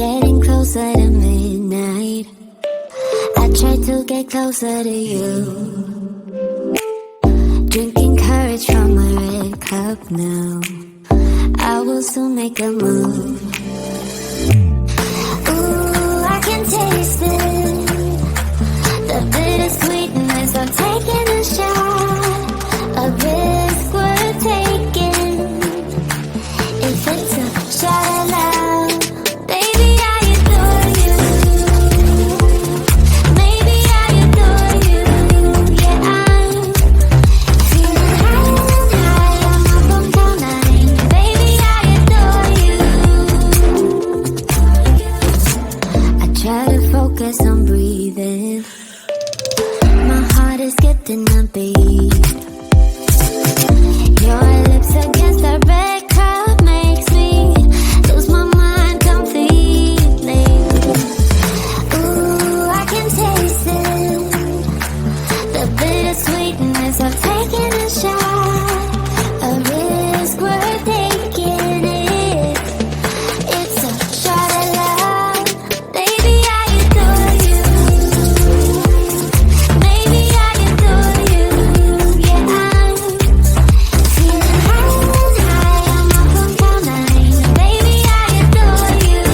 getting closer to midnight. I try to get closer to you, drinking courage from a red cup now. I will soon make a move. Ooh, I can taste it, the bittersweetness of taking a shot, a risk worth taking. If it's a shot at love, baby, I adore you. Maybe I adore you. Yeah, I'm feeling high, I'm up on cloud nine. Baby, I adore you. I try to focus on breathing. My heart is skipping a beat. Your lips against the red cup makes me lose my mind completely. Ooh, I can taste it, the bittersweetness of taking a shot, a risk worth taking it. It's a shot at love, baby, I adore you. Maybe I adore you. Yeah, I'm feeling high, I'm up on cloud nine. Baby, I adore you.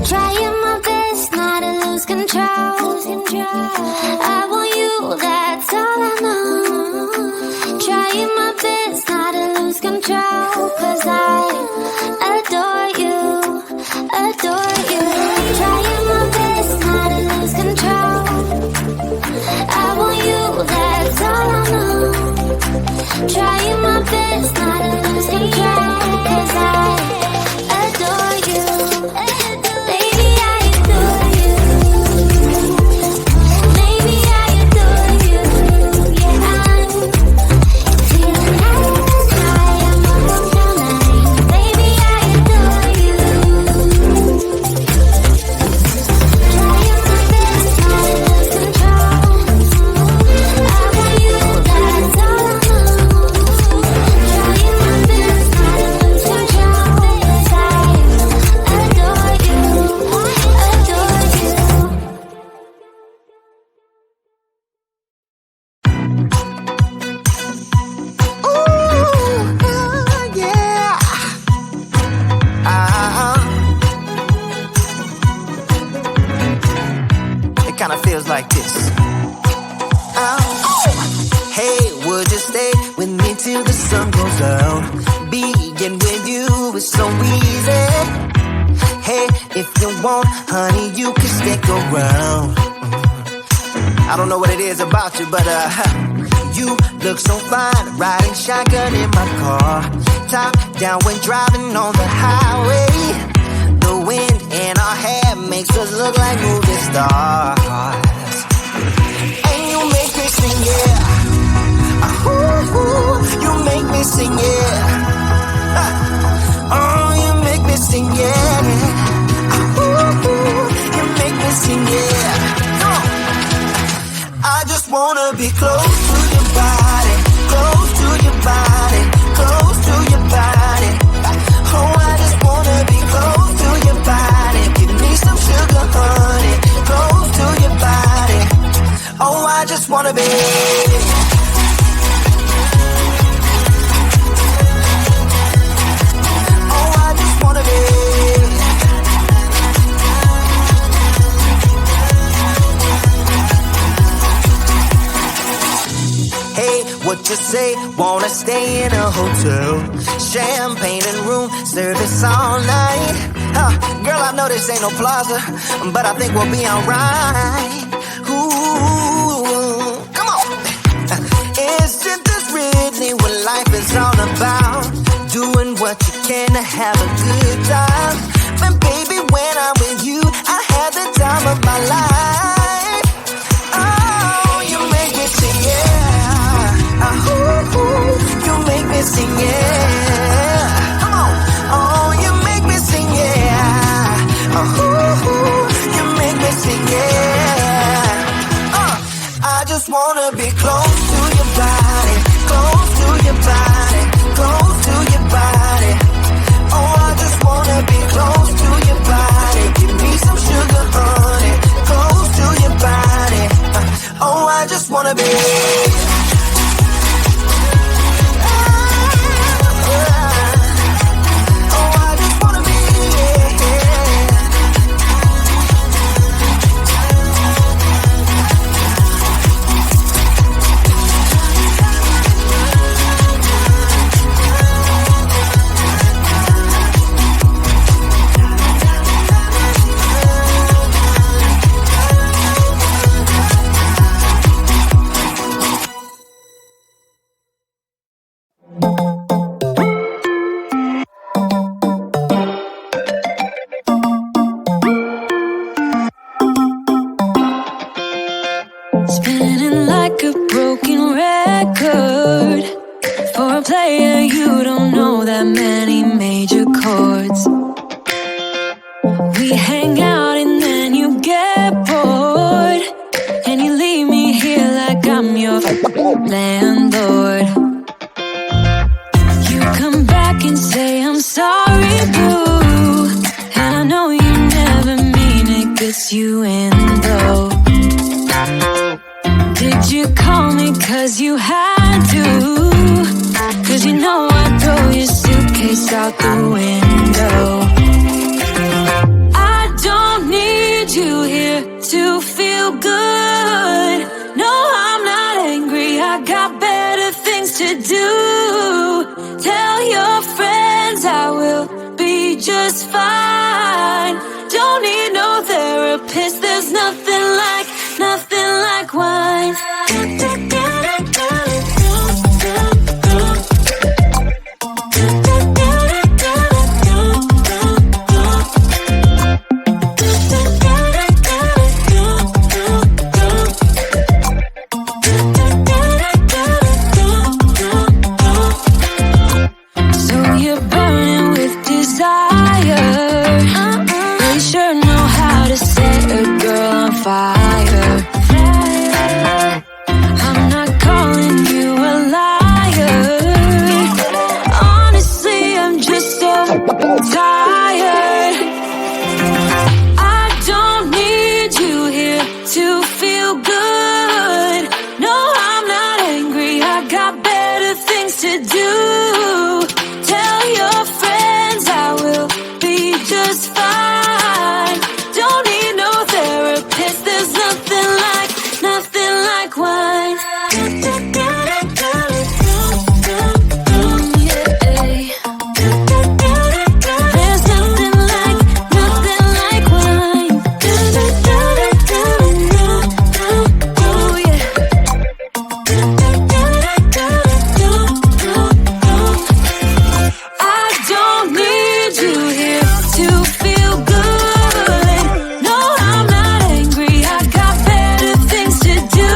Trying my best not to lose control. I want you, that's all I know. Trying my best not to lose control, 'cause I adore you, adore you. Trying my best not to lose control. I want you, that's all I know. Trying my best not to lose control, 'cause I adore you. Baby, I adore you. Maybe I adore you. Yeah, I'm feeling high, I'm up on cloud nine. Baby, I adore you. Trying my best not to lose control. I want you, that's all I know. Trying my best not to lose control, 'cause I adore you, adore you. Ooh, yeah. It kind of feels like this. Hey, would you stay with me till the sun goes down? Being with you is so easy. Hey, if you want, honey, you can stick around. I don't know what it is about you, but you look so fine, riding shotgun in my car, top down when driving on the highway. The wind in our hair makes us look like movie stars, and you make me sing, yeah. Ooh, you make me sing, yeah. Oh, you make me sing, yeah. Ooh, you make me sing, yeah. Come on. I just wanna be close to your body, close to your body, close to your body. Oh, I just wanna be close to your body. Give me some sugar, honey, close to your body. Oh, I just wanna be. Oh, I just wanna be. Hey, what you say? Wanna stay in a hotel? Champagne and room service all night. Girl, I know this ain't no plaza, but I think we'll be alright. Ooh, come on. Isn't this really what life is all about? Doing what you can to have a good time. But baby, when I'm with you, I have the time of my life. Oh, you make me sing, yeah. Ooh, you make me sing, yeah. Come on. Oh, wanna be close to your body, close to your body, close to your body. Oh, I just wanna be close to your body. Give me some sugar, honey, close to your body. Oh, I just wanna be. Spinning like a broken record. For a player, you don't know that many major chords. We hang out and then you get bored, and you leave me here like I'm your landlord. You come back and say I'm sorry, boo, and I know you never mean it, gets you in though. Did you call me cause you had to? Cause you know I'd throw your suitcase out the window. I don't need you here to feel good. No, I'm not angry, I got better things to do. Tell your friends I will be just fine. Don't need no therapist, there's nothing like wine. So you're burning with desire. You sure know how to set a girl on fire. I'm not calling you a liar. Honestly, I'm just so tired. I don't need you here to feel good. No, I'm not angry, I got better things to do. Tell your friends I will be just fine. Don't need no therapist, there's nothing like wine. There's nothing like wine. Oh yeah. I don't need you here to feel good. No, I'm not angry, I got better things to do.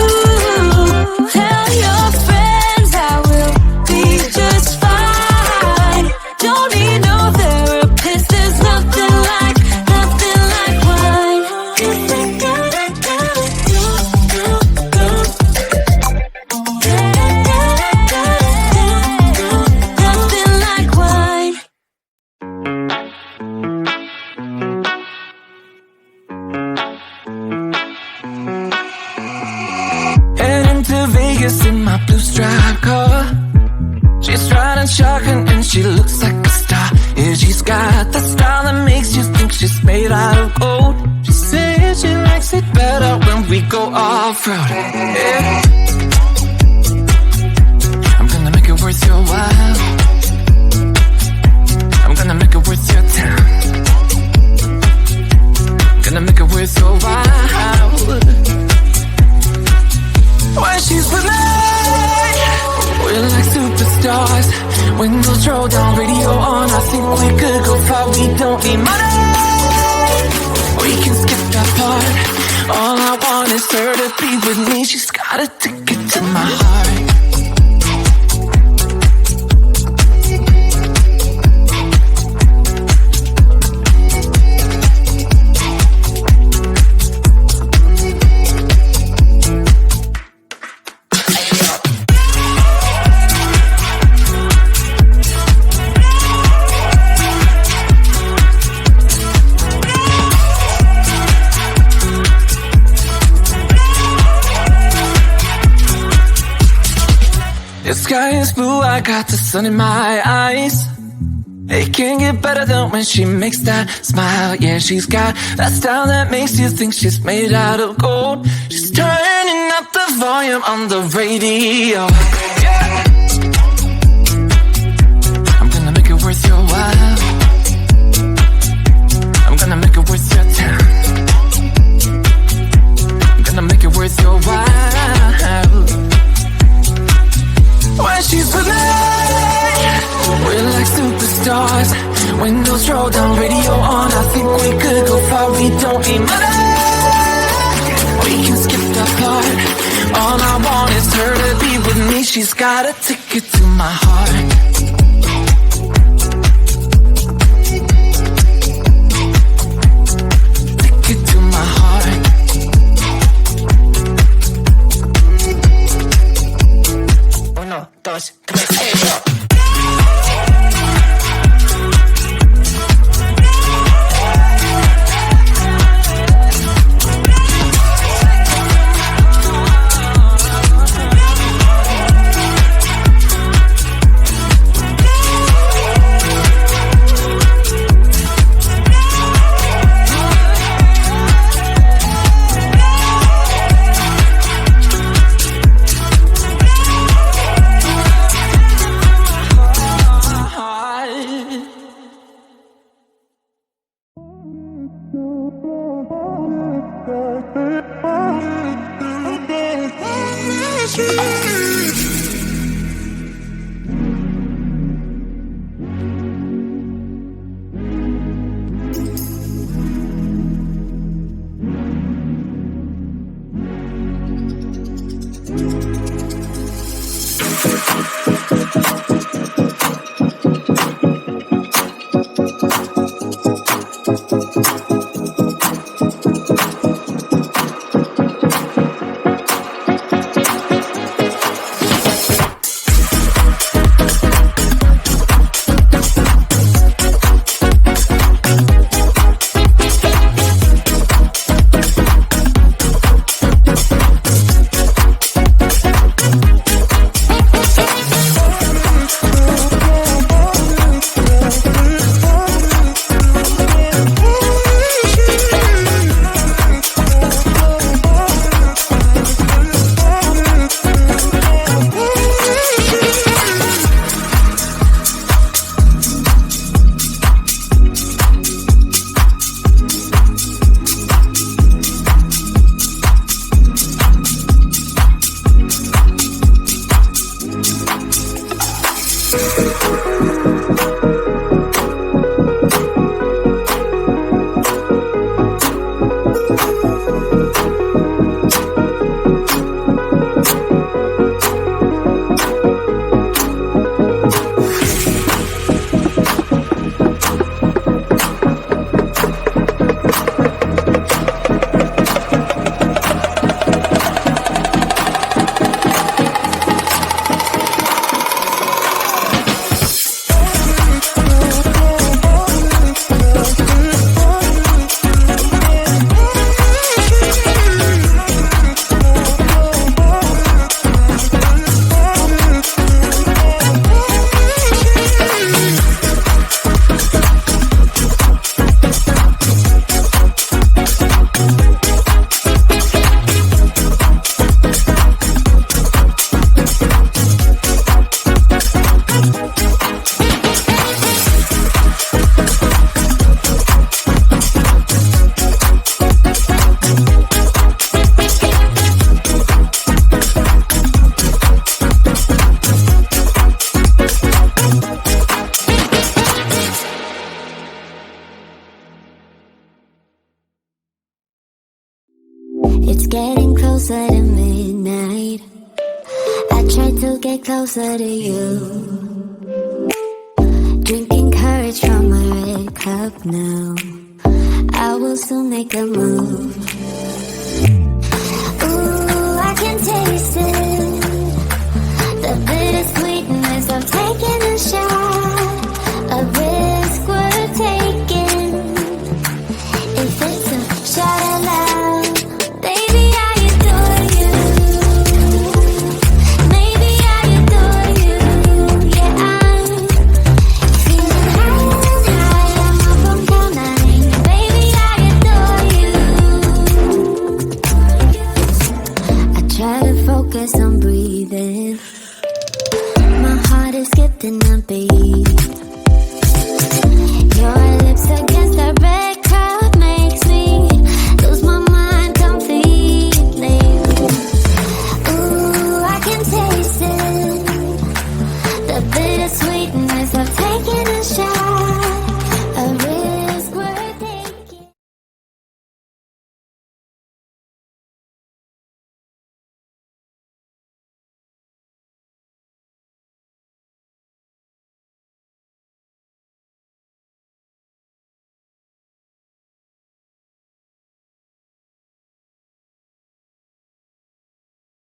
Tell your friends I will be just fine. Don't need no therapist, there's nothing like wine. Nothing like wine. Heading to Vegas in my blue striped car. She's riding shotgun and she looks like a star. Yeah, she's got the style that makes you think she's made out of gold. She says she likes it better when we go off-road. Yeah. I'm gonna make it worth your while. I'm gonna make it worth your time. Gonna make it worth your while. When she's with me, we're like superstars. Windows roll down, radio on. I think we could go far, we don't need money. We can skip that part. All I want is her to be with me. She's got a ticket to my heart. Your sky is blue, I got the sun in my eyes. It can't get better than when she makes that smile. Yeah, she's got that style that makes you think she's made out of gold. She's turning up the volume on the radio. Yeah. I'm gonna make it worth your while. I'm gonna make it worth your time. I'm gonna make it worth your while. When she's with me, we're like superstars. Windows roll down, radio on. I think we could go far. We don't need money. We can skip that part. All I want is her to be with me. She's got a ticket to my heart. Ticket to my heart. Uno, dos, tres, eso. It's getting closer to midnight. I try to get closer to you. Drinking courage from my red cup now. I will soon make a move. Ooh, I can taste it. The bittersweetness of taking a shot. A risk we're taking. If it's a shot at love, baby, I adore you. Maybe I adore the night, babe.